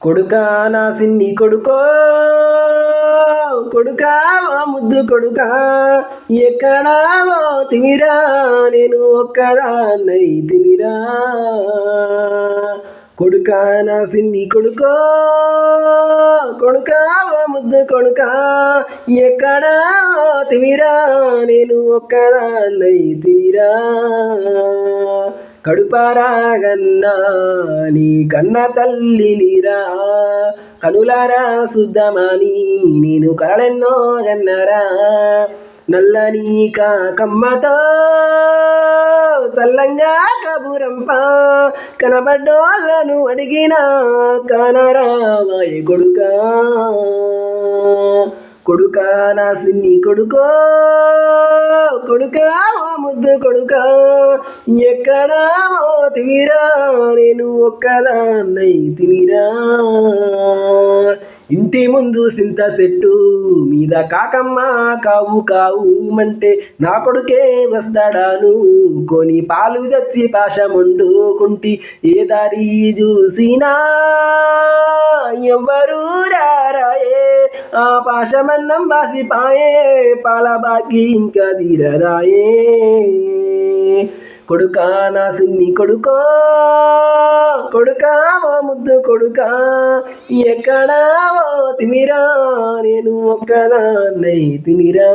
కొడుకా నా సిన్ని కొడుకో కొడుకా ముద్దు కొడుకా ఎక్కడా తిమిరా నేను ఒక్కదాన్నై తిమిరా కొడుకా నా సిన్ని కొడుకో కొడుకా ముద్దు కొడుకా ఎక్కడా తిమిరా నేను ఒక్కదాన్నై తిమిరా కడుపారాగన్నా నీ కన్న తల్లినిరా కనులారా శుద్ధమని నేను కలెన్నో గన్నరా నల్లని కమ్మతో సల్లంగా కబురంప కనబడ్డోళ్ళను అడిగిన కనరామాయ కొడుకా కొడుకా నా సిన్ని కొడుకో కొడుకా ముద్దు కొడుకా ఎక్కడా తిమిరా నేను ఒక్కదాన్నై తిమిరా ఇంటి ముందు సింత చెట్టు మీద కాకమ్మ కావు కావు అంటే నా కొడుకే వస్తాడాను కొని పాలు తెచ్చి పాశముండుకుంటి ఏ దారి చూసినా ఎవ్వరూ రారాయే ఆ పాశమన్నం బాసిపాయే పాల బాకి ఇంకా తీరరాయే కొడుకా నా సిన్ని కొడుకో కొడుకా ముద్దు కొడుకా ఎక్కడా తిమిరా నేను ఒక్కదాన్నై తిమిరా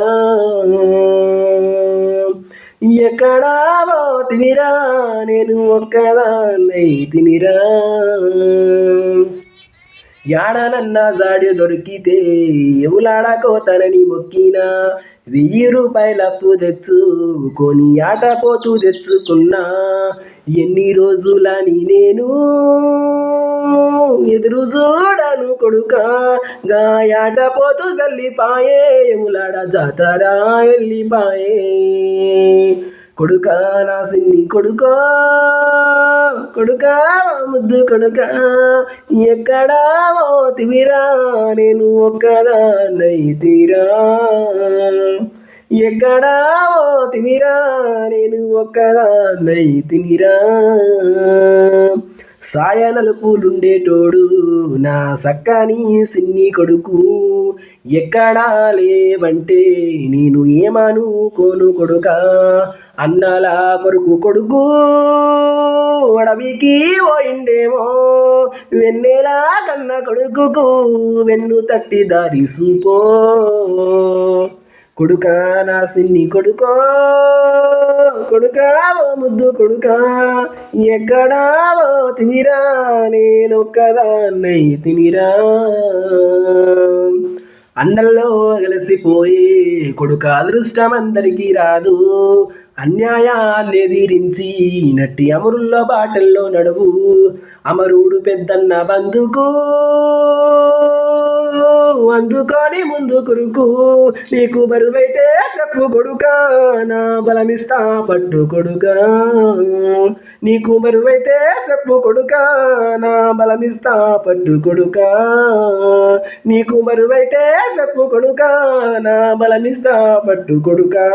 ఎక్కడా తిమిరా నేను ఒక్కదాన్నై తిమిరా యాడనన్నా జాడి దొరికితే ఎవలాడకోతనని మొక్కినా 1000 రూపాయల అప్పు తెచ్చుకొని ఆటపోతూ తెచ్చుకున్నా ఎన్ని రోజులని నేను ఎదురు చూడను కొడుకా గాయాటపోతూ చల్లిపాయే ఎములాడ జాతరా వెళ్ళిపాయే కొడుకా నా సిన్ని కొడుకో కొడుకా ముద్దు కొడుకా ఎక్కడా తిమిరా నేను ఒక్కదాన్నై తీరా ఎక్కడా తిమిరా నేను ఒక్కదాన్నై తిమిరా సాయనలుపులుండేటోడు నా సక్కని సిన్ని కొడుకు ఎక్కడా లేవంటే నేను ఏమనుకోను కొడుకా అన్నలా కొడుకు కొడుకు అడవికి పోయిండేమో వెన్నెలా కన్న కొడుకుకు వెన్ను తట్టి దారి సూపో కొడుకా నా సిన్ని కొడుకో కొడుకా ముద్దు కొడుకా ఎక్కడా తిమిరా నేనొక్కదాన్నై తిమిరా అన్నల్లో కలిసిపోయే కొడుక అదృష్టం అందరికీ రాదు అన్యాయాన్ని ఎదిరించి నట్టి అమరుల్లో బాటల్లో నడువు అమరుడు పెద్దన్న బందుకు అందుకొని ముందు కురుకు నీకు బరువైతే చెప్పు కొడుకా నా బలమిస్తా పట్టు కొడుకా నీకు బరువైతే చెప్పు కొడుకా నా బలమిస్తా పట్టు కొడుకా నీకు బరువైతే చెప్పు కొడుకా నా బలమిస్తా పట్టు కొడుకా